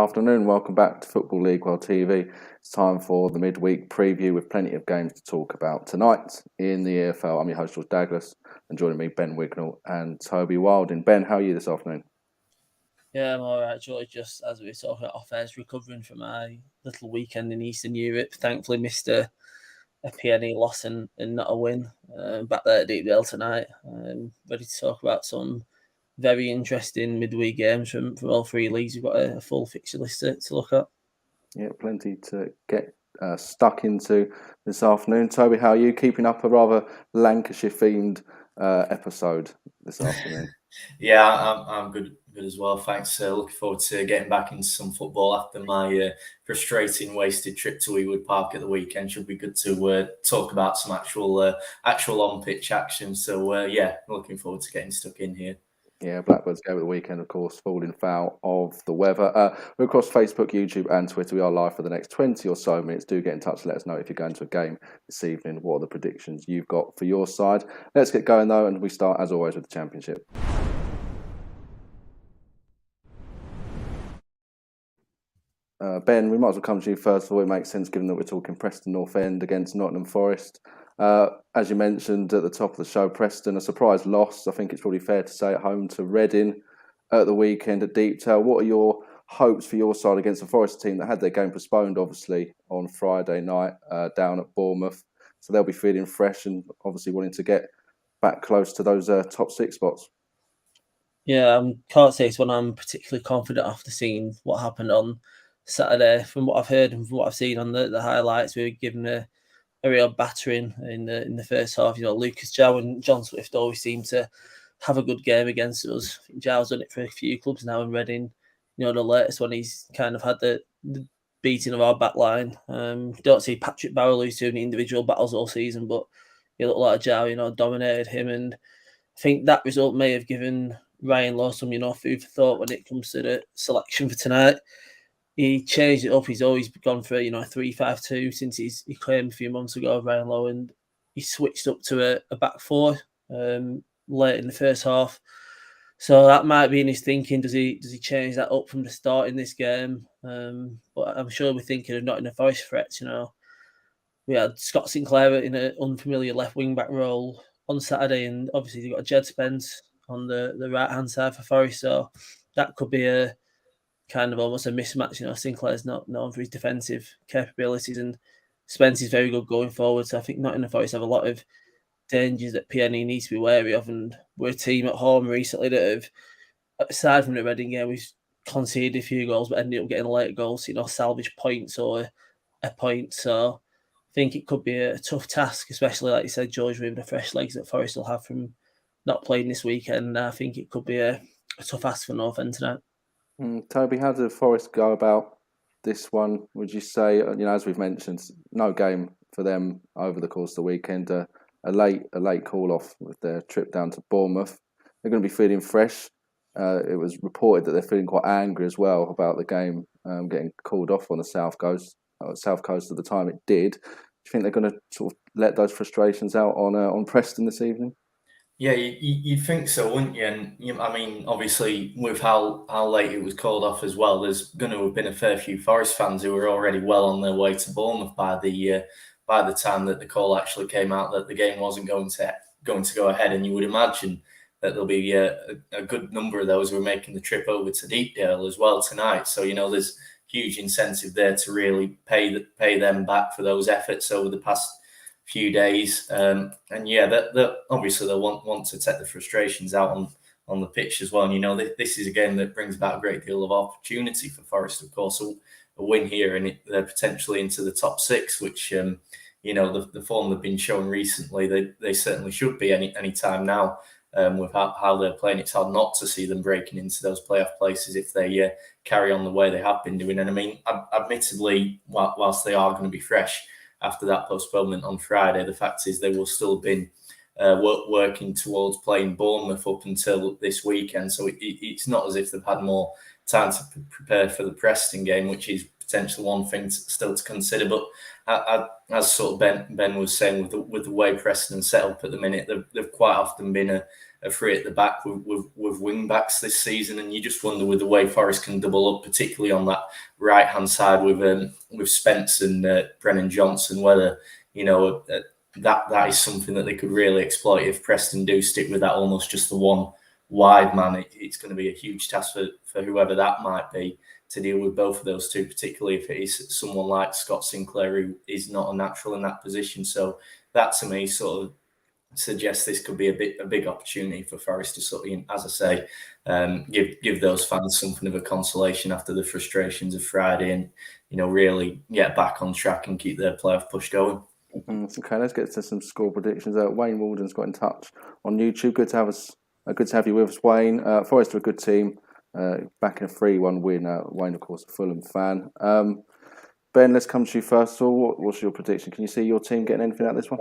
afternoon. Welcome back to Football League World TV. It's time for the midweek preview with plenty of games to talk about tonight in the EFL. I'm your host, George Dagless, and joining me, Ben Wignall and Toby Wilding Ben. How are you this afternoon? Yeah, I'm all right, George. Just as we were talking off air, recovering from my little weekend in Eastern Europe. Thankfully, missed a PNE loss and not a win. Back there at Deepdale tonight. Ready to talk about some very interesting midweek games from all three leagues. We've got a full fixture list to look at. Yeah, plenty to get stuck into this afternoon. Toby, how are you? Keeping up a rather Lancashire-themed episode this afternoon? Yeah, I'm good as well. Thanks. Looking forward to getting back into some football after my frustrating, wasted trip to Ewood Park at the weekend. Should be good to talk about some actual on-pitch action. So, yeah, looking forward to getting stuck in here. Yeah, Blackbird's game at the weekend, of course, falling foul of the weather. We're across Facebook, YouTube and Twitter. We are live for the next 20 or so minutes. Do get in touch. Let us know if you're going to a game this evening. What are the predictions you've got for your side? Let's get going, though, and we start, as always, with the Championship. Ben, we might as well come to you first of all. It makes sense given that we're talking Preston North End against Nottingham Forest. As you mentioned at the top of the show, Preston, a surprise loss. I think it's probably fair to say at home to Reading at the weekend at Deepdale. What are your hopes for your side against the Forest team that had their game postponed, obviously, on Friday night down at Bournemouth? So they'll be feeling fresh and obviously wanting to get back close to those top six spots. Yeah, can't say it's one I'm particularly confident after seeing what happened on Saturday. From what I've heard and from what I've seen on the highlights, we were given a real battering in the first half. You know, Lucas Jow and John Swift always seem to have a good game against us. I think Jow's done it for a few clubs now in Reading. You know, the latest one, he's kind of had the beating of our back line. Don't see Patrick Barrow lose to any individual battles all season, but he looked like Jow, you know, dominated him. And I think that result may have given Ryan Lowe some, you know, food for thought when it comes to the selection for tonight. He changed it up. He's always gone for, you know, a 3-5-2 since he claimed a few months ago, Ryan Lowe, and he switched up to a back four late in the first half. So that might be in his thinking. Does he change that up from the start in this game? But I'm sure we're thinking of Nottingham Forest threats. You know, we had Scott Sinclair in an unfamiliar left wing back role on Saturday, and obviously you've got Jed Spence on the right hand side for Forest. So that could be a kind of almost a mismatch. You know, Sinclair's not known for his defensive capabilities, and Spence is very good going forward. So I think Nottingham Forest have a lot of dangers that PNE needs to be wary of. And we're a team at home recently that have, aside from the Reading game, we've conceded a few goals but ended up getting late goals, you know, salvage points or a point. So I think it could be a tough task, especially like you said, George, with the fresh legs that Forest will have from not playing this weekend. I think it could be a tough ask for North End tonight. Toby, how did Forest go about this one? Would you say, you know, as we've mentioned, no game for them over the course of the weekend, a late call off with their trip down to Bournemouth. They're going to be feeling fresh. It was reported that they're feeling quite angry as well about the game getting called off on the South Coast at the time it did. Do you think they're going to sort of let those frustrations out on Preston this evening? Yeah, you'd think so, wouldn't you? And I mean, obviously, with how late it was called off as well, there's going to have been a fair few Forest fans who were already well on their way to Bournemouth by the time that the call actually came out that the game wasn't going to go ahead. And you would imagine that there'll be a good number of those who are making the trip over to Deepdale as well tonight. So, you know, there's huge incentive there to really pay them back for those efforts over the past few days, and yeah, that obviously they'll want to take the frustrations out on the pitch as well. And you know, this is a game that brings about a great deal of opportunity for Forest, of course. A win here, and they're potentially into the top six, which you know, the form they've been showing recently, they certainly should be any time now. With how they're playing, it's hard not to see them breaking into those playoff places if they carry on the way they have been doing. And I mean, admittedly, whilst they are going to be fresh after that postponement on Friday, the fact is they will still have been working towards playing Bournemouth up until this weekend. So it's not as if they've had more time to prepare for the Preston game, which is potentially one thing still to consider. But as sort of Ben was saying, with the way Preston set up at the minute, they've quite often been a three at the back with wing backs this season, and you just wonder with the way Forest can double up, particularly on that right hand side with Spence and Brennan Johnson, whether that is something that they could really exploit if Preston do stick with that almost just the one wide man. It's going to be a huge task for whoever that might be to deal with both of those two, particularly if it is someone like Scott Sinclair who is not a natural in that position. So that to me sort of suggests this could be a big opportunity for Forest to sort of, as I say, give those fans something of a consolation after the frustrations of Friday, and really get back on track and keep their playoff push going. Okay, let's get to some score predictions. Wayne Walden's got in touch on YouTube. Good to have you with us, Wayne. Forest are a good team. Back in a 3-1 win. Wayne, of course, a Fulham fan. Ben, let's come to you first of all. What's your prediction? Can you see your team getting anything out of this one?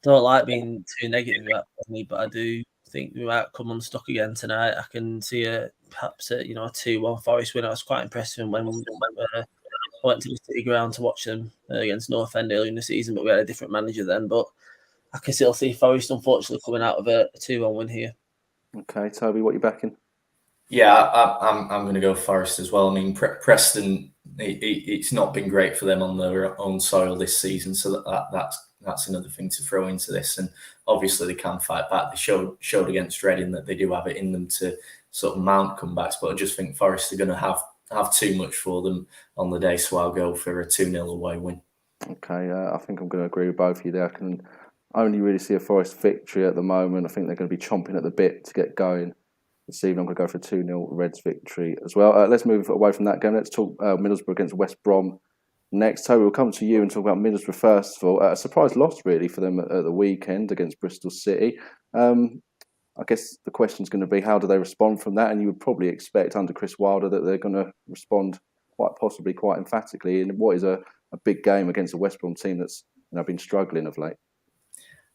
Don't like being too negative about me, but I do think we might come unstuck again tonight. I can see perhaps a 2-1 Forest win. I was quite impressed when I went to the City ground to watch them against North End earlier in the season, but we had a different manager then. But I can still see Forest, unfortunately, coming out of a 2-1 win here. Okay, Toby, what are you backing? Yeah, I'm going to go Forest as well. I mean, Preston, it's not been great for them on their own soil this season, so that's another thing to throw into this. And obviously, they can fight back. They showed against Reading that they do have it in them to sort of mount comebacks, but I just think Forest are going to have too much for them on the day, so I'll go for a 2-0 away win. Okay, I think I'm going to agree with both of you there. I can only really see a Forest victory at the moment. I think they're going to be chomping at the bit to get going this evening. I'm going to go for a 2-0 Reds victory as well. Let's move away from that game. Let's talk Middlesbrough against West Brom next. Toby, we'll come to you and talk about Middlesbrough first of all. A surprise loss really for them at the weekend against Bristol City. I guess the question's going to be, how do they respond from that? And you would probably expect under Chris Wilder that they're going to respond quite emphatically in what is a big game against a West Brom team that's been struggling of late.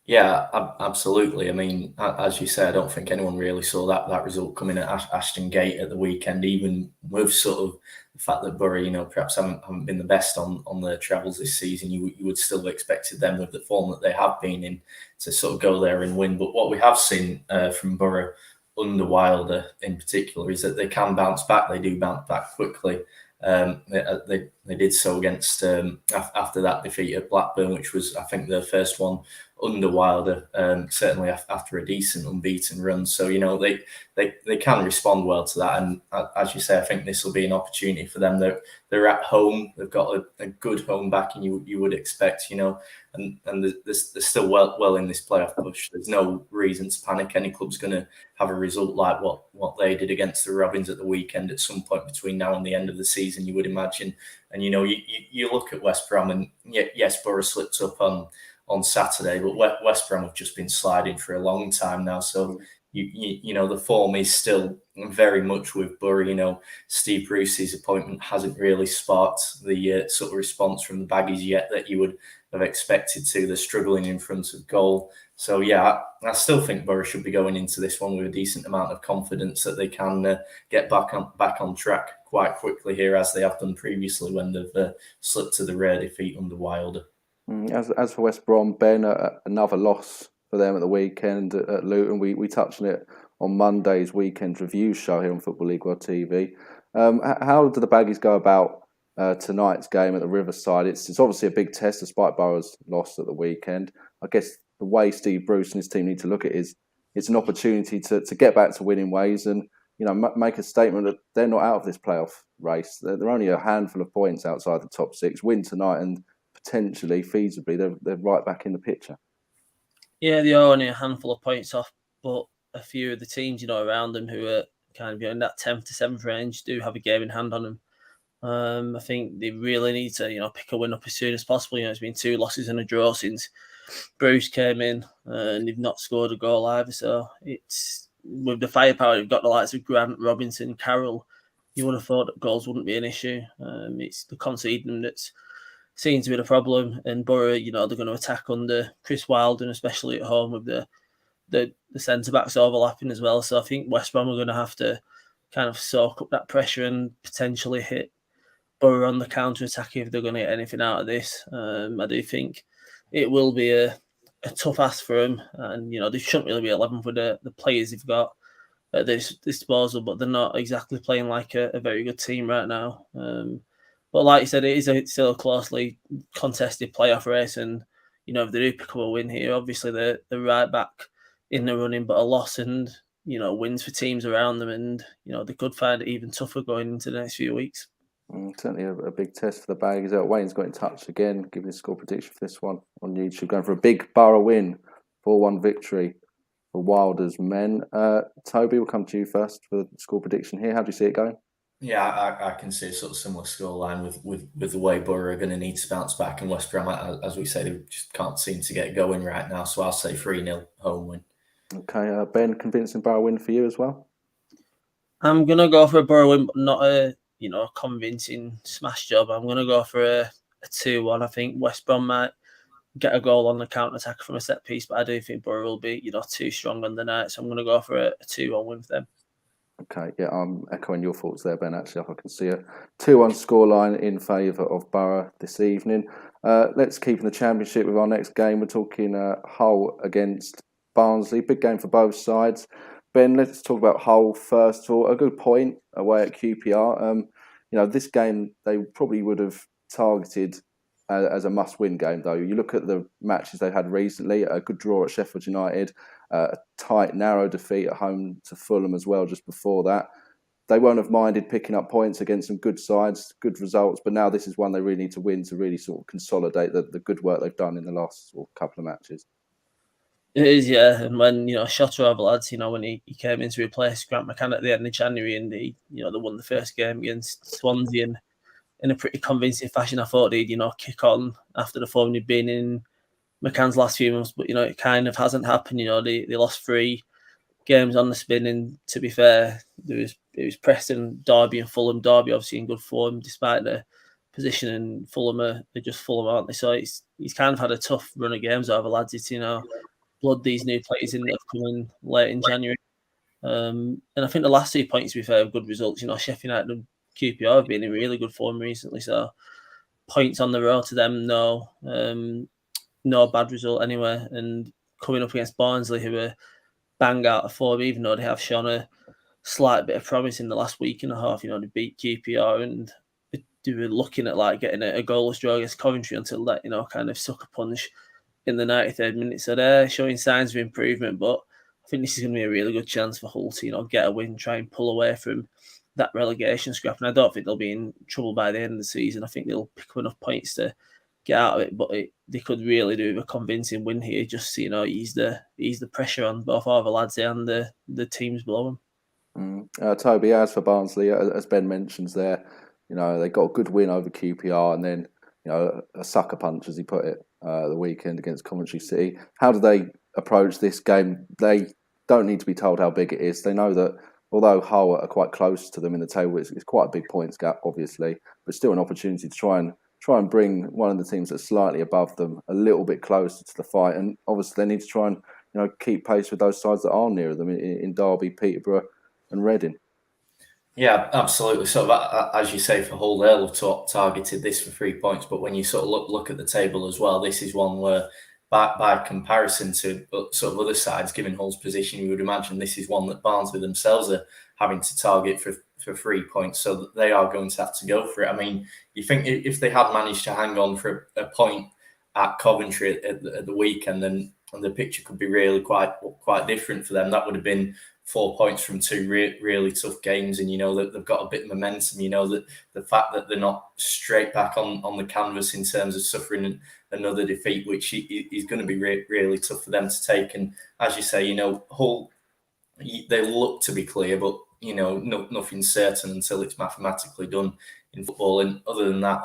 Yeah, absolutely. I mean, as you say, I don't think anyone really saw that result coming at Ashton Gate at the weekend, even with sort of the fact that Boro, perhaps haven't been the best on their travels this season. You would still have expected them with the form that they have been in to sort of go there and win. But what we have seen from Boro under Wilder in particular is that they can bounce back. They do bounce back quickly. They did so against after that defeat at Blackburn, which was, I think, their first one under Wilder, certainly after a decent unbeaten run. So they can respond well to that, and as you say, I think this will be an opportunity for them. They're at home. They've got a good home backing. You would expect, and they're still well in this playoff push. There's no reason to panic. Any club's going to have a result like what they did against the Robins at the weekend at some point between now and the end of the season, you would imagine. And you look at West Brom, and yes, Boro slipped up on Saturday, but West Brom have just been sliding for a long time now. So the form is still very much with Boro. Steve Bruce's appointment hasn't really sparked the sort of response from the Baggies yet that you would have expected to. They're struggling in front of goal. So yeah, I still think Boro should be going into this one with a decent amount of confidence that they can get back on track quite quickly here, as they have done previously when they've slipped to the rare defeat under Wilder. As for West Brom, Ben, another loss for them at the weekend at Luton. We touched on it on Monday's weekend review show here on Football League World TV. How do the Baggies go about tonight's game at the Riverside? It's obviously a big test despite Boro's loss at the weekend. I guess the way Steve Bruce and his team need to look at it is it's an opportunity to get back to winning ways and make a statement that they're not out of this playoff race. They're only a handful of points outside the top six. Win tonight and potentially, feasibly, they're right back in the picture. Yeah, they are only a handful of points off, but a few of the teams, around them who are kind of in that 10th to 7th range do have a game in hand on them. I think they really need to, pick a win up as soon as possible. It's been 2 losses and a draw since Bruce came in, and they've not scored a goal either. So it's with the firepower they've got, the likes of Grant, Robinson, Carroll. You would have thought that goals wouldn't be an issue. It's the conceding that's seems to be the problem, and Boro, they're going to attack under Chris Wilder, and especially at home with the centre backs overlapping as well. So I think West Brom are going to have to kind of soak up that pressure and potentially hit Boro on the counter attack if they're going to get anything out of this. I do think it will be a a tough ask for them, and they shouldn't really be 11th with the players they've got at their disposal, but they're not exactly playing like a very good team right now. But like you said, it is still a closely contested playoff race, and if they do pick up a win here, obviously they're right back in the running, but a loss and wins for teams around them, and they could find it even tougher going into the next few weeks. Certainly a big test for the Baggies. Wayne's got in touch again, giving his score prediction for this one on YouTube, going for a big Boro win, 4-1 victory for Wilders men. Toby, we'll come to you first for the score prediction here. How do you see it going? Yeah, I can see a sort of similar scoreline with the way Boro are going to need to bounce back, and West Brom, as we say, they just can't seem to get going right now. So I'll say 3-0 home win. Okay, Ben, convincing Boro win for you as well? I'm going to go for a Boro win, but not a convincing smash job. I'm going to go for a 2-1. I think West Brom might get a goal on the counter-attack from a set piece, but I do think Boro will be too strong on the night. So I'm going to go for a 2-1 win for them. Okay, yeah, I'm echoing your thoughts there, Ben. Actually, I can see a 2-1 scoreline in favour of Boro this evening. Let's keep in the Championship with our next game. We're talking Hull against Barnsley. Big game for both sides. Ben, let's talk about Hull first of all. A good point away at QPR. This game they probably would have targeted as a must-win game, though. You look at the matches they had recently, a good draw at Sheffield United, a tight, narrow defeat at home to Fulham as well just before that. They won't have minded picking up points against some good sides, good results, but now this is one they really need to win to really sort of consolidate the good work they've done in the last couple of matches. It is, yeah. And when, Shotter over lads, when he came in to replace Grant McCann at the end of January and they won the first game against Swansea and in a pretty convincing fashion, I thought he'd, kick on after the form he'd been in McCann's last few months, but, it kind of hasn't happened. They lost 3 games on the spin, and to be fair, it was Preston, Derby and Fulham. Derby obviously in good form despite the position, and Fulham they're just Fulham, aren't they? So he's kind of had a tough run of games over lads. It's, blood these new players in that have come in late in January. And I think the last 2 points, to be fair, are good results. Sheffield United and QPR have been in really good form recently. So points on the road to them, no bad result anyway. And coming up against Barnsley, who are bang out of form, even though they have shown a slight bit of promise in the last week and a half. They beat QPR and they were looking at getting a goalless draw against Coventry until that, kind of sucker punch in the 93rd minute. So they're showing signs of improvement, but I think this is going to be a really good chance for Hull to, get a win, try and pull away from that relegation scrap. And I don't think they'll be in trouble by the end of the season. I think they'll pick up enough points to get out of it, but they could really do a convincing win here, just to, ease the pressure on both our lads and the teams below them. Toby, as for Barnsley, as Ben mentions there, they got a good win over QPR and then, a sucker punch, as he put it, the weekend against Coventry City. How do they approach this game? They don't need to be told how big it is. They know that although Hull are quite close to them in the table, it's quite a big points gap, obviously, but still an opportunity to try and bring one of the teams that's slightly above them a little bit closer to the fight. And obviously they need to try and keep pace with those sides that are nearer them in Derby, Peterborough and Reading. Yeah, absolutely. So as you say, for Hull, they'll have targeted this for 3 points. But when you sort of look at the table as well, this is one where, by comparison to sort of other sides, given Hull's position, you would imagine this is one that Barnsley themselves are having to target for 3 points. So that they are going to have to go for it. I mean, you think if they had managed to hang on for a point at Coventry at the weekend, then the picture could be really quite different for them. That would have been 4 points from 2 really tough games, and that they've got a bit of momentum. That the fact that they're not straight back on the canvas in terms of suffering another defeat, which is going to be really tough for them to take. And as you say, Hull, they look to be clear, but nothing's certain until it's mathematically done in football. And other than that,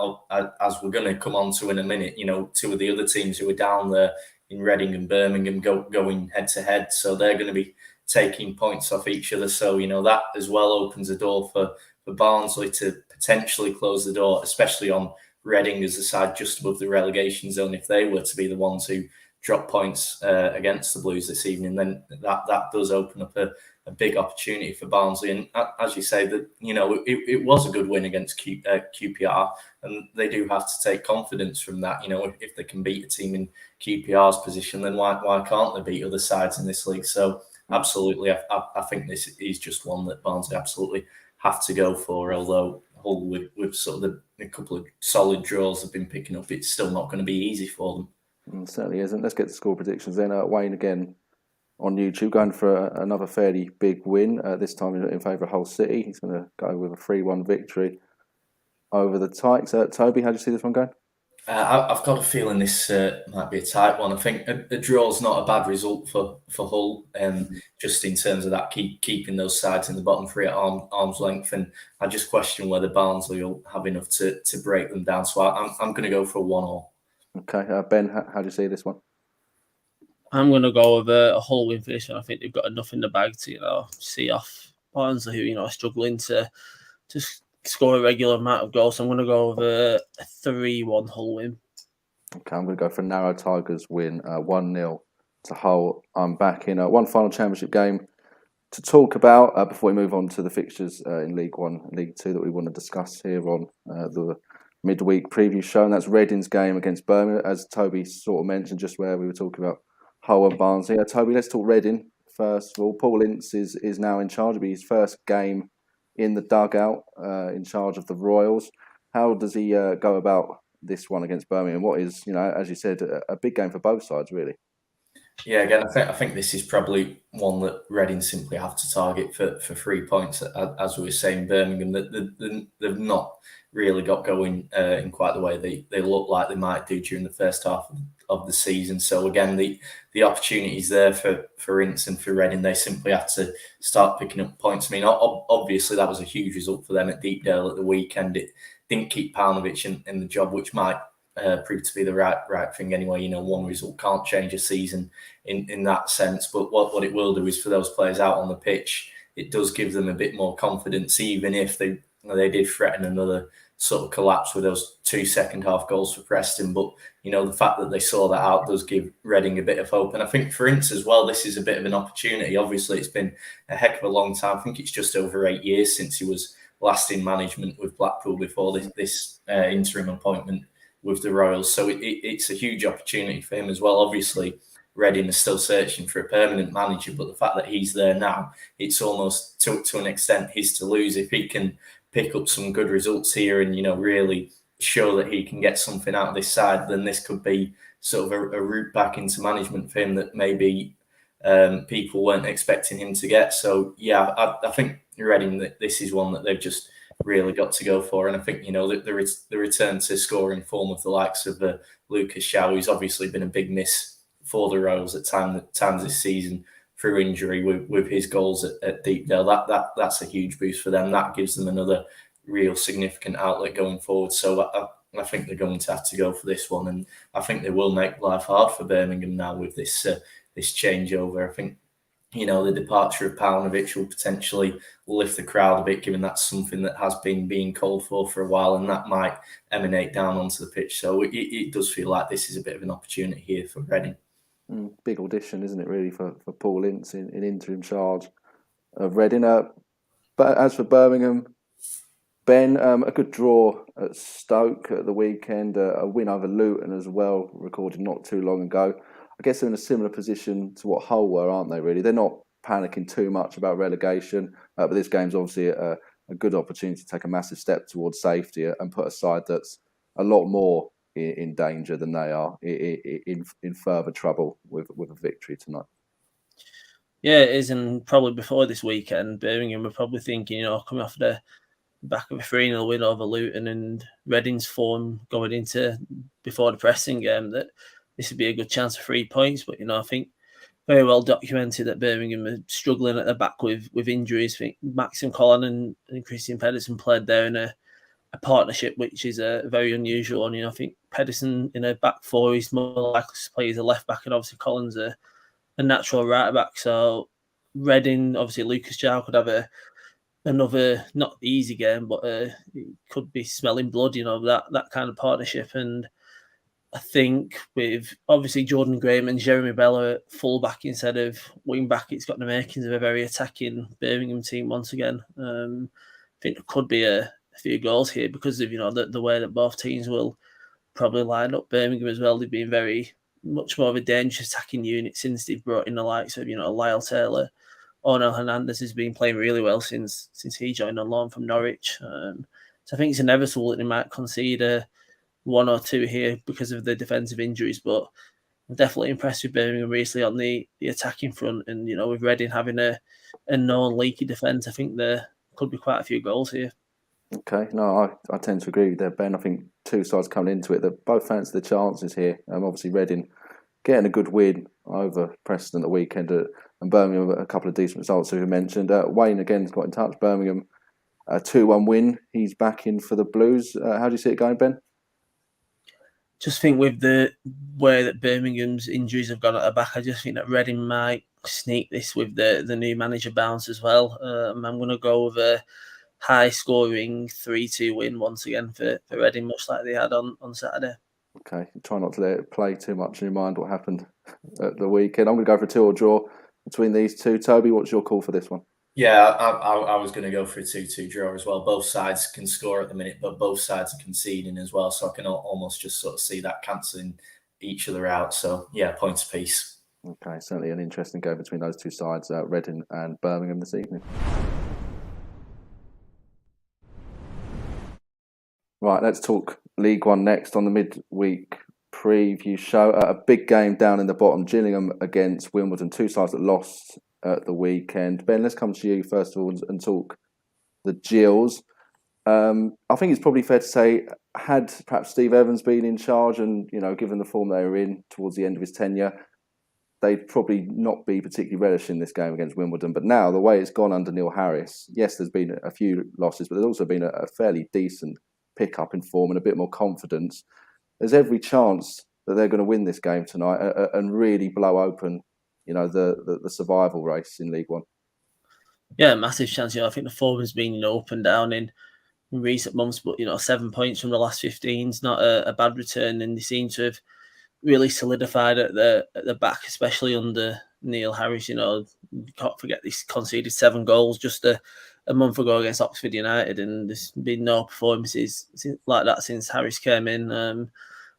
as we're going to come on to in a minute, 2 of the other teams who are down there in Reading and Birmingham going head to head, so they're going to be taking points off each other. So, that as well opens a door for Barnsley to potentially close the door, especially on Reading as a side just above the relegation zone. If they were to be the ones who drop points against the Blues this evening, then that does open up a big opportunity for Barnsley. And as you say, that it was a good win against QPR, and they do have to take confidence from that. If they can beat a team in QPR's position, then why can't they beat other sides in this league? So absolutely, I think this is just one that Barnsley absolutely have to go for. Although Hull, with sort of a couple of solid draws have been picking up, it's still not going to be easy for them. It certainly isn't. Let's get the score predictions then. Wayne again on YouTube, going for another fairly big win, this time in favour of Hull City. He's going to go with a 3-1 victory over the Tykes. Toby, how do you see this one going? I've got a feeling this might be a tight one. I think a draw is not a bad result for Hull, just in terms of that keeping those sides in the bottom three at arm's length. And I just question whether Barnsley will have enough to break them down. So I'm going to go for a 1-1. Okay, Ben, how do you see this one? I'm going to go with a Hull win for this one. I think they've got enough in the bag to see off Barnsley, who are struggling to score a regular amount of goals. So I'm going to go with a 3-1 Hull win. Okay, I'm going to go for a narrow Tigers win, 1-0 to Hull. I'm back in one final championship game to talk about before we move on to the fixtures in League 1 and League 2 that we want to discuss here on the midweek preview show, and that's Reading's game against Birmingham, as Toby sort of mentioned just where we were talking about Hull and Barnsley. Toby, let's talk Reading first of all. Paul Ince is now in charge. It'll be his first game in the dugout, in charge of the Royals. How does he go about this one against Birmingham? What is, as you said, a big game for both sides, really? Yeah, again, I think this is probably one that Reading simply have to target for 3 points. As we were saying, Birmingham, they've not really got going in quite the way they look like they might do during the first half of the season. So again, the opportunities there for Ince and for Reading, they simply have to start picking up points. I mean, obviously that was a huge result for them at Deepdale at the weekend. It didn't keep Paunovic in the job, which might prove to be the right thing anyway. One result can't change a season in that sense, but what it will do is for those players out on the pitch, it does give them a bit more confidence, even if they did threaten another sort of collapse with those 2 second half goals for Preston. But the fact that they saw that out does give Reading a bit of hope. And I think for Ince as well, this is a bit of an opportunity. Obviously, it's been a heck of a long time. I think it's just over 8 years since he was last in management with Blackpool before this interim appointment with the Royals. So it's a huge opportunity for him as well. Obviously, Reading is still searching for a permanent manager, but the fact that he's there now, it's almost to an extent his to lose. If he can pick up some good results here and really show that he can get something out of this side, then this could be sort of a route back into management for him that maybe people weren't expecting him to get. So yeah, I think Reading, this is one that they've just really got to go for. And I think the return to scoring form of the likes of Lucas Shaw, who's obviously been a big miss for the Royals at times this season through injury with his goals at Deepdale, that's a huge boost for them. That gives them another real significant outlet going forward. So I think they're going to have to go for this one, and I think they will make life hard for Birmingham now with this changeover. I think the departure of Paunovic will potentially lift the crowd a bit, given that's something that has been being called for a while, and that might emanate down onto the pitch. So it does feel like this is a bit of an opportunity here for Reading. Big audition, isn't it, really, for Paul Ince in interim charge of Reading. But as for Birmingham, Ben, a good draw at Stoke at the weekend, a win over Luton as well, recorded not too long ago. I guess they're in a similar position to what Hull were, aren't they, really? They're not panicking too much about relegation, but this game's obviously a good opportunity to take a massive step towards safety and put a side that's a lot more in danger than they are, in further trouble with a victory tonight. Yeah, it is, and probably before this weekend, Birmingham were probably thinking, coming off the back of a 3-0 win over Luton and Reading's form going into before the Preston game, that this would be a good chance for 3 points. But, I think very well documented that Birmingham are struggling at the back with injuries. I think Maxim Colin and Christian Pedersen played there in a partnership, which is a very unusual one. I think Pedersen in a back four, he's more likely to play as a left back, and obviously Collins a natural right back. So Reading, obviously Lucas Jow could have another not easy game, but it could be smelling blood, that kind of partnership. And I think with obviously Jordan Graham and Jeremy Bella at full back instead of wing back, it's got the makings of a very attacking Birmingham team once again. I think there could be a few goals here because of the way that both teams will probably line up. Birmingham as well, they've been very much more of a dangerous attacking unit since they've brought in the likes of Lyle Taylor. Onel Hernandez has been playing really well since he joined on loan from Norwich. So I think it's inevitable that they might concede one or two here because of the defensive injuries, but I'm definitely impressed with Birmingham recently on the attacking front, and with Reading having a known leaky defence, I think there could be quite a few goals here. Okay, no, I tend to agree with that, Ben. I think two sides coming into it that both fancy the chances here. Obviously, Reading getting a good win over Preston at the weekend, and Birmingham a couple of decent results, who you mentioned. Wayne again's got in touch. Birmingham, a 2-1 win. He's back in for the Blues. How do you see it going, Ben? Just think with the way that Birmingham's injuries have gone at the back, I just think that Reading might sneak this with the new manager bounce as well. I'm going to go with a high-scoring 3-2 win once again for Reading, much like they had on Saturday. Okay, try not to let it play too much in your mind what happened at the weekend. I'm going to go for a 2-2 draw between these two. Toby, what's your call for this one? Yeah, I was going to go for a 2-2 draw as well. Both sides can score at the minute, but both sides are conceding as well. So I can almost just sort of see that cancelling each other out. So, yeah, points apiece. Okay, certainly an interesting game between those two sides, Reading and Birmingham this evening. Right, let's talk League One next on the midweek preview show. A big game down in the bottom, Gillingham against Wimbledon, two sides that lost at the weekend. Ben, let's come to you first of all and talk the Gills. I think it's probably fair to say, had perhaps Steve Evans been in charge and, given the form they were in towards the end of his tenure, they'd probably not be particularly relishing this game against Wimbledon. But now, the way it's gone under Neil Harris, yes, there's been a few losses, but there's also been a fairly decent pick-up in form and a bit more confidence. There's every chance that they're going to win this game tonight and really blow open the survival race in League One. Yeah, massive chance. I think the form has been up and down in recent months, but 7 points from the last 15 is not a bad return, and they seem to have really solidified at the back, especially under Neil Harris. You can't forget this conceded 7 goals just a month ago against Oxford United, and there's been no performances like that since Harris came in.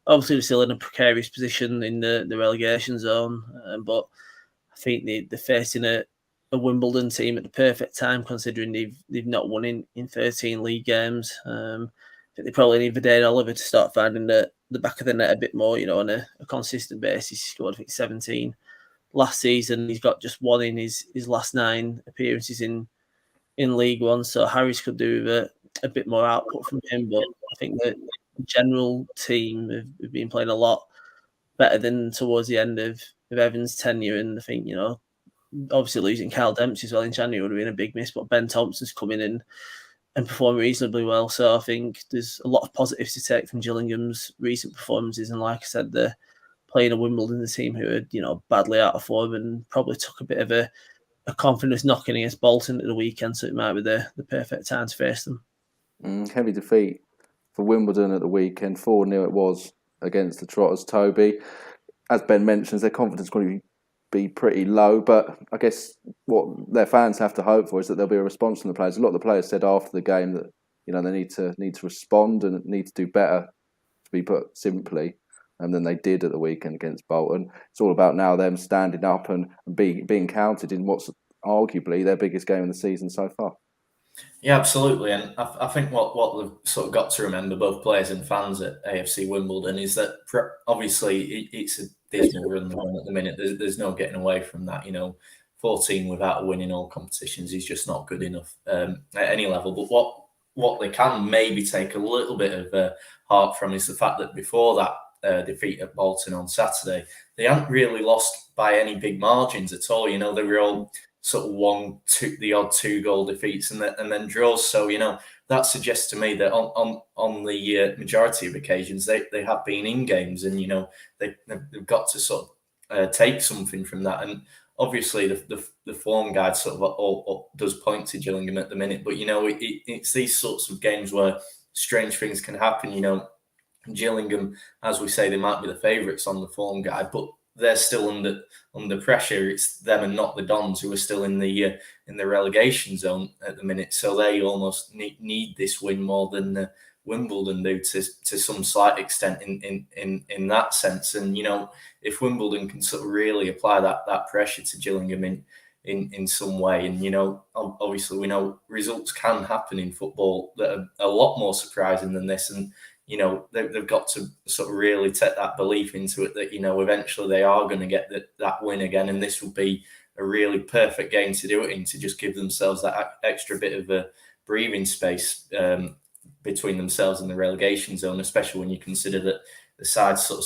Obviously, they're still in a precarious position in the relegation zone, but I think they're facing a Wimbledon team at the perfect time, considering they've not won in 13 league games. I think they probably need Vidane Oliver to start finding the back of the net a bit more, on a consistent basis. He scored, I think, 17 last season. He's got just 1 in his last 9 appearances in League One, so Harris could do with a bit more output from him. But I think the general team have been playing a lot better than towards the end of Evans' tenure, and I think, obviously losing Kyle Dempsey as well in January would have been a big miss, but Ben Thompson's coming in and performed reasonably well. So I think there's a lot of positives to take from Gillingham's recent performances, and like I said, they're playing a Wimbledon team who are badly out of form and probably took a bit of a confidence knocking against Bolton at the weekend, so it might be the perfect time to face them. Heavy defeat for Wimbledon at the weekend. 4-0 it was against the Trotters, Toby. As Ben mentions, their confidence is going to be pretty low, but I guess what their fans have to hope for is that there'll be a response from the players. A lot of the players said after the game that they need to respond and need to do better, to be put simply, than they did at the weekend against Bolton. It's all about now them standing up and being counted in what's arguably their biggest game of the season so far. Yeah, absolutely. And I think what we've sort of got to remember, both players and fans at AFC Wimbledon, is that obviously it's a dismal run at the minute. There's no getting away from that. 14 without a win in all competitions is just not good enough at any level. But what they can maybe take a little bit of heart from is the fact that before that defeat at Bolton on Saturday, they hadn't really lost by any big margins at all. They were all sort of the odd 2-goal defeats and then draws. So that suggests to me that on the majority of occasions they have been in games, and they've got to sort of take something from that. And obviously the form guide sort of all does point to Gillingham at the minute, but it's these sorts of games where strange things can happen. Gillingham, as we say, they might be the favourites on the form guide, but they're still under pressure. It's them and not the Dons who are still in the relegation zone at the minute. So they almost need this win more than Wimbledon do to some slight extent in that sense. And if Wimbledon can sort of really apply that pressure to Gillingham in some way, and obviously we know results can happen in football that are a lot more surprising than this, and they've got to sort of really take that belief into it that eventually they are going to get that win again, and this will be a really perfect game to do it in, to just give themselves that extra bit of a breathing space between themselves and the relegation zone, especially when you consider that the side's sort of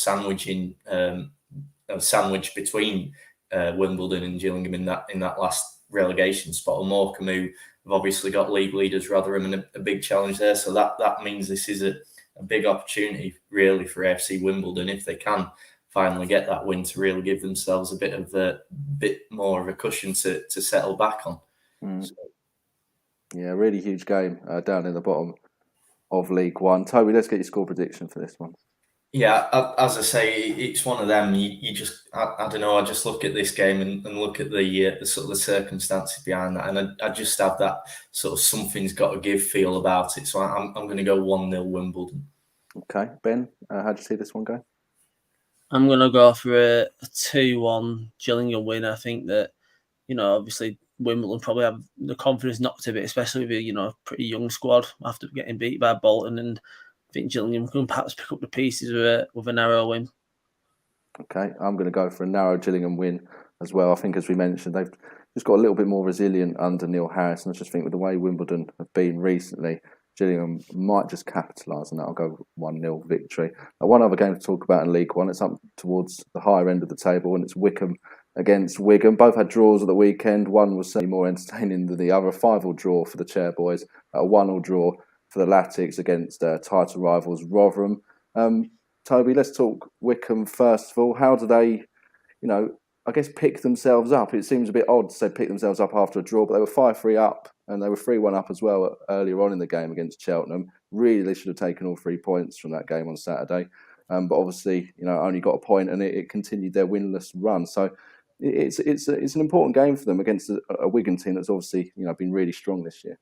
sandwich between Wimbledon and Gillingham in that last relegation spot. And Morecambe, who have obviously got league leaders Rotherham and a big challenge there, so that means this is a big opportunity really for AFC Wimbledon if they can finally get that win, to really give themselves a bit more of a cushion to settle back on. So. Yeah, really huge game down in the bottom of League One. Toby, let's get your score prediction for this one. Yeah, as I say, it's one of them. You just, I don't know. I just look at this game and look at the sort of the circumstances behind that, and I just have that sort of something's got to give feel about it. So I'm going to go 1-0 Wimbledon. Okay, Ben, how do you see this one go? I'm going to go for a 2-1 Gillingham win. I think that obviously Wimbledon probably have the confidence knocked a bit, especially with a pretty young squad after getting beat by Bolton, and I think Gillingham can perhaps pick up the pieces with a narrow win. Okay, I'm going to go for a narrow Gillingham win as well. I think, as we mentioned, they've just got a little bit more resilient under Neil Harris, and I just think with the way Wimbledon have been recently, Gillingham might just capitalise on that. I'll go 1-0 victory. One other game to talk about in League One. It's up towards the higher end of the table, and it's Wickham against Wigan. Both had draws at the weekend. One was certainly more entertaining than the other. A 5-5 draw for the Chairboys, a 1-1 draw for the Latics against title rivals Rotherham. Toby, let's talk Wickham first of all. How do they, I guess, pick themselves up? It seems a bit odd to say pick themselves up after a draw, but they were 5-3 up and they were 3-1 up as well earlier on in the game against Cheltenham. Really, they should have taken all 3 points from that game on Saturday. But obviously, only got a point, and it continued their winless run. So it's an important game for them against a Wigan team that's obviously been really strong this year.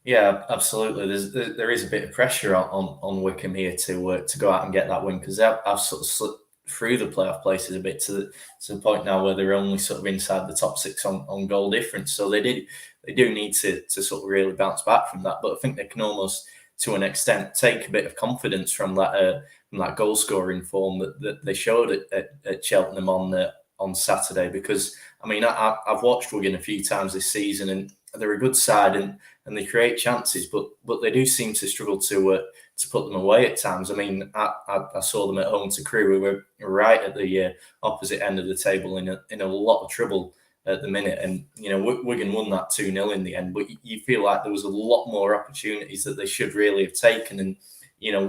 Yeah, absolutely. There is a bit of pressure on Wickham here to go out and get that win, because I've sort of slipped through the playoff places a bit to the point now where they're only sort of inside the top 6 on goal difference. So they do need to sort of really bounce back from that. But I think they can almost, to an extent, take a bit of confidence from that goal scoring form that they showed at Cheltenham on Saturday. Because I mean, I've watched Wigan a few times this season, and they're a good side and they create chances, but they do seem to struggle to put them away at times. I mean, I saw them at home to Crewe, who were right at the opposite end of the table in a lot of trouble at the minute, and Wigan won that 2-0 in the end. But you feel like there was a lot more opportunities that they should really have taken, and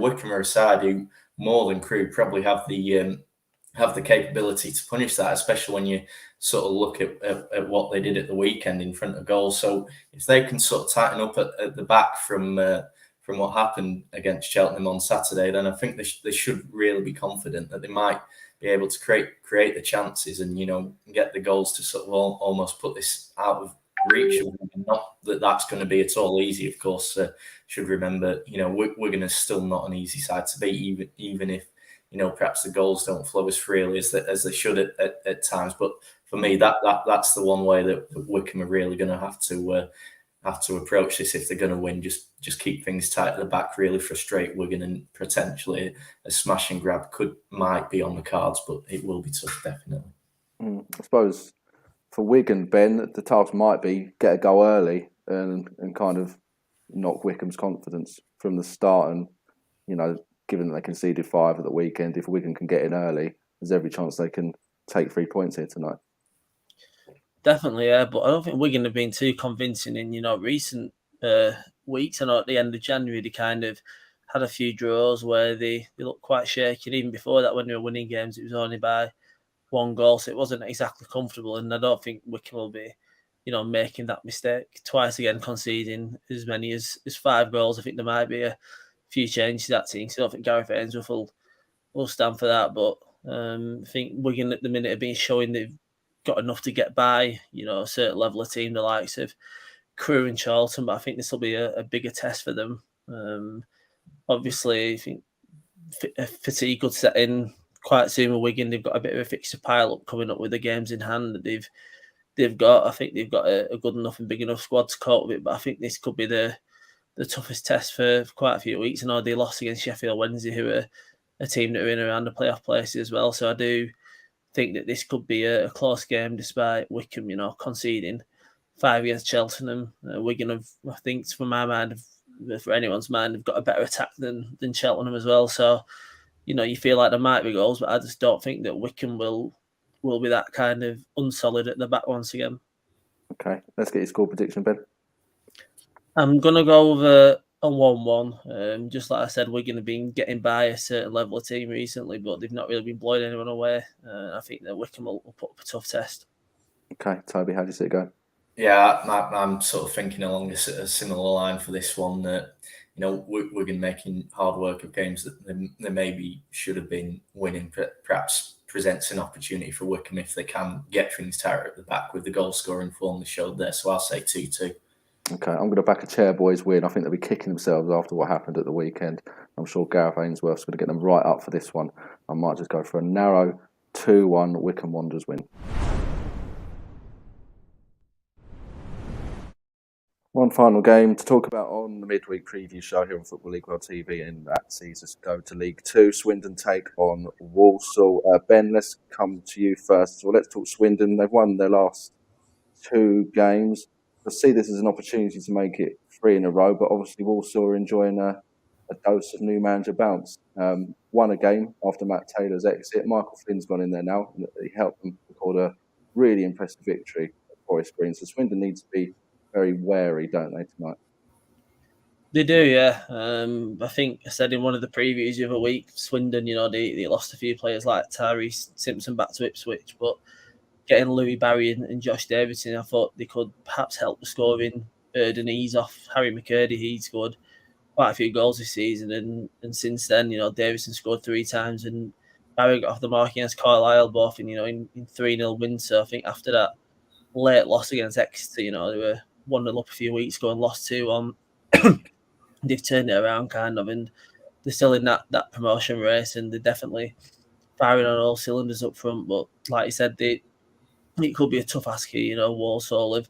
Wickham are a side who, more than Crewe, probably have the capability to punish that, especially when you sort of look at what they did at the weekend in front of goal. So if they can sort of tighten up at the back from what happened against Cheltenham on Saturday, then I think they should really be confident that they might be able to create the chances and get the goals to sort of almost put this out of reach. Not that that's going to be at all easy, of course. Should remember, Wigan is still not an easy side to beat, even if perhaps the goals don't flow as freely as they should at times. But for me, that's the one way that Wickham are really going to have to approach this if they're going to win. Just keep things tight at the back, really frustrate Wigan, and potentially a smash and grab might be on the cards, but it will be tough, definitely. I suppose for Wigan, Ben, the task might be get a goal early and kind of knock Wickham's confidence from the start. And given that they conceded 5 at the weekend, if Wigan can get in early, there's every chance they can take 3 points here tonight. Definitely, yeah, but I don't think Wigan have been too convincing in recent weeks. I know at the end of January they kind of had a few draws where they looked quite shaky. And even before that, when they were winning games, it was only by 1 goal, so it wasn't exactly comfortable. And I don't think Wickham will be, making that mistake twice again, conceding as many as 5 goals. I think there might be a few changes to that team. So I don't think Gareth Ainsworth will stand for that. But I think Wigan at the minute have been showing they've got enough to get by, a certain level of team, the likes of Crewe and Charlton. But I think this will be a bigger test for them. Obviously, I think fatigue could set in quite soon with Wigan. They've got a bit of a fixture pile up coming up with the games in hand that they've got. I think they've got a good enough and big enough squad to cope with it. But I think this could be the toughest test for quite a few weeks. I know they lost against Sheffield Wednesday, who are a team that are in around the playoff places as well. So I do think that this could be a close game, despite Wickham, conceding 5 against Cheltenham. Wigan have, I think, for my mind, for anyone's mind, have got a better attack than Cheltenham as well. So, you feel like there might be goals, but I just don't think that Wickham will be that kind of unsolid at the back once again. Okay, let's get your score prediction, Ben. I'm going to go over a 1-1. Just like I said, Wigan have been getting by a certain level of team recently, but they've not really been blowing anyone away. I think that Wickham will put up a tough test. Okay, Toby, how do you see it going? Yeah, I'm sort of thinking along a similar line for this one, that, Wigan making hard work of games that they maybe should have been winning, perhaps presents an opportunity for Wickham if they can get things tighter at the back with the goal scoring form they showed there. So I'll say 2-2. Okay, I'm going to back a Chairboys win. I think they'll be kicking themselves after what happened at the weekend. I'm sure Gareth Ainsworth's going to get them right up for this one. I might just go for a narrow 2-1 Wickham Wanderers win. One final game to talk about on the midweek preview show here on Football League World TV, and that sees us go to League Two. Swindon take on Walsall. Ben, let's come to you first. So let's talk Swindon. They've won their last 2 games. I see this as an opportunity to make it 3 in a row, but obviously Walsall are enjoying a dose of new manager bounce. Won a game after Matt Taylor's exit. Michael Flynn's gone in there now, and he helped them record a really impressive victory at Forest Green. So Swindon needs to be very wary, don't they, tonight? They do, yeah. I think I said in one of the previews the other week, Swindon, they lost a few players like Tyrese Simpson back to Ipswich, but getting Louis Barry and Josh Davidson, I thought they could perhaps help the scoring burden ease off Harry McCurdy. He scored quite a few goals this season, and since then, Davidson scored 3 times and Barry got off the mark against Carlisle, both in 3-0 wins. So I think after that late loss against Exeter, they were 1-0 up a few weeks ago and lost 2-1. They've turned it around kind of, and they're still in that promotion race, and they're definitely firing on all cylinders up front. But like you said, it could be a tough ask here. Walsall have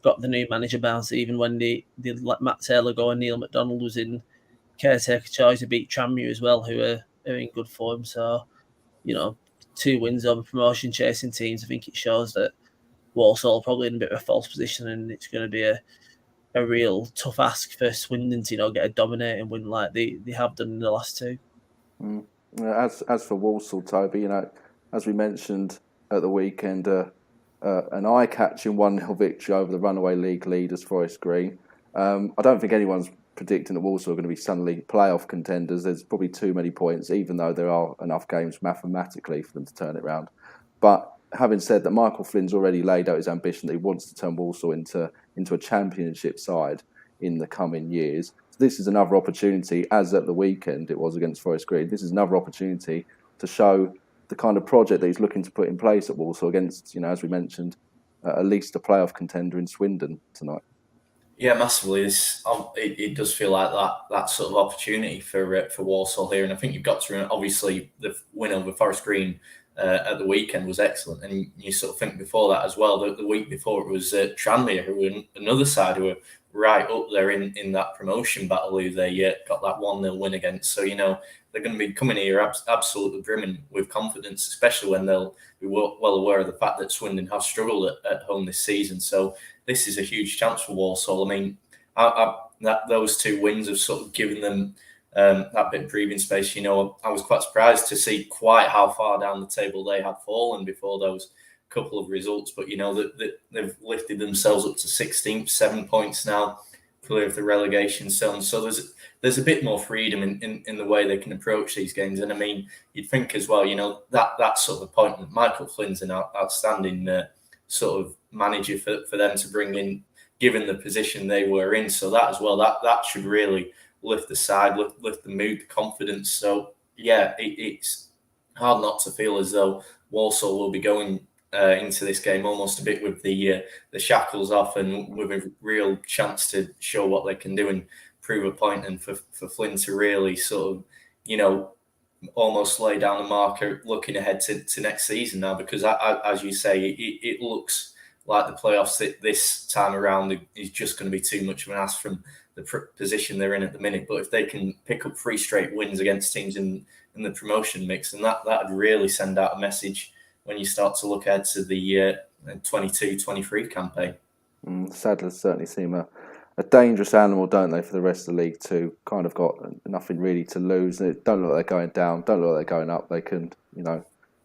got the new manager bounce, even when they let Matt Taylor go and Neil McDonald was in caretaker charge. They beat Tranmere as well, who are in good form. So, 2 wins over promotion chasing teams. I think it shows that Walsall probably in a bit of a false position, and it's going to be a real tough ask for Swindon to get a dominating win like they have done in the last 2. As for Walsall, Toby, as we mentioned at the weekend, an eye-catching 1-0 victory over the runaway league leaders Forest Green. I don't think anyone's predicting that Walsall are going to be suddenly playoff contenders. There's probably too many points, even though there are enough games mathematically for them to turn it around. But having said that, Michael Flynn's already laid out his ambition that he wants to turn Walsall into a championship side in the coming years. So this is another opportunity, as at the weekend it was against Forest Green. This is another opportunity to show the kind of project that he's looking to put in place at Walsall against, as we mentioned, at least a playoff contender in Swindon tonight. Yeah, massively. It does feel like that sort of opportunity for Walsall here, and I think you've got to remember, obviously the win over Forest Green at the weekend was excellent, and you sort of think before that as well. The week before it was Tranmere, who were another side who were right up there in that promotion battle, who they got that 1-0 win against. So they're going to be coming here absolutely brimming with confidence, especially when they'll be well aware of the fact that Swindon have struggled at home this season. So this is a huge chance for Walsall. I mean, those 2 wins have sort of given them that bit of breathing space. I was quite surprised to see quite how far down the table they had fallen before those couple of results. But, they've lifted themselves up to 16th, 7 points now, clear of the relegation zone. So there's a bit more freedom in the way they can approach these games. And I mean, you'd think as well, that sort of appointment, Michael Flynn's an outstanding sort of manager for them to bring in, given the position they were in. So that as well, that should really lift the side, lift the mood, the confidence. So yeah, it's hard not to feel as though Walsall will be going into this game almost a bit with the shackles off and with a real chance to show what they can do and prove a point, and for Flynn to really sort of, almost lay down a marker looking ahead to next season now, because as you say, it looks like the playoffs this time around is just going to be too much of an ask from the position they're in at the minute. But if they can pick up 3 straight wins against teams in the promotion mix, then that would really send out a message when you start to look ahead to the 22-23 campaign. Sadlers certainly seem a dangerous animal, don't they, for the rest of the league too? Kind of got nothing really to lose. They don't look like they're going down, don't look like they're going up. They can,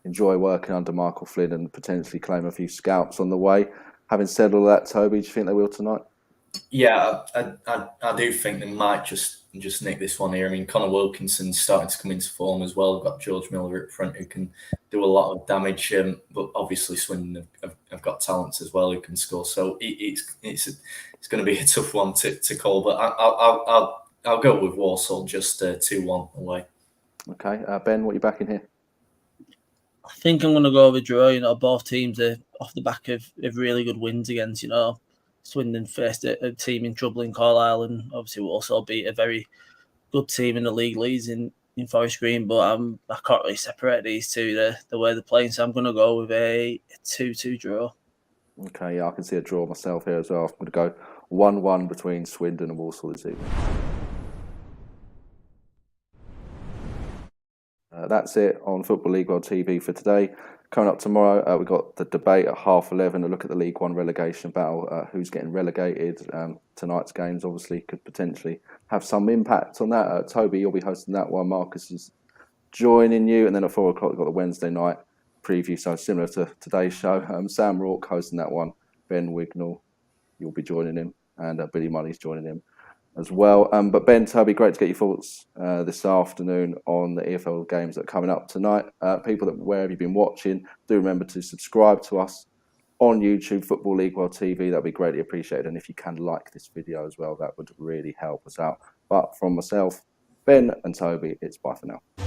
enjoy working under Michael Flynn and potentially claim a few scalps on the way. Having said all that, Toby, do you think they will tonight? Yeah, I do think they might just nick this one here. I mean, Connor Wilkinson's starting to come into form as well. We've got George Miller up front who can do a lot of damage, but obviously Swindon have got talents as well who can score. So it's going to be a tough one to call. But I'll go with Walsall just 2-1 away. Okay, Ben, what are you backing here? I think I'm going to go with a draw. Both teams are off the back of really good wins against, Swindon faced a team in trouble in Carlisle, and obviously will also beat a very good team in the league leads in Forest Green. But I can't really separate these two the way they're playing, so I'm going to go with a 2-2 draw. Okay, yeah, I can see a draw myself here as well. I'm going to go 1-1 between Swindon and Walsall this evening. That's it on Football League World TV for today. Coming up tomorrow, we've got the debate at 11:30, a look at the League One relegation battle, who's getting relegated. Tonight's games obviously could potentially have some impact on that. Toby, you'll be hosting that one. Marcus is joining you. And then at 4 o'clock, we've got the Wednesday night preview, so similar to today's show. Sam Rourke hosting that one. Ben Wignall, you'll be joining him. And Billy Money's joining him as well. But Ben, Toby, great to get your thoughts this afternoon on the EFL games that are coming up tonight. People that wherever you've been watching, do remember to subscribe to us on YouTube, Football League World TV. That'd be greatly appreciated. And if you can like this video as well, that would really help us out. But from myself, Ben and Toby, it's bye for now.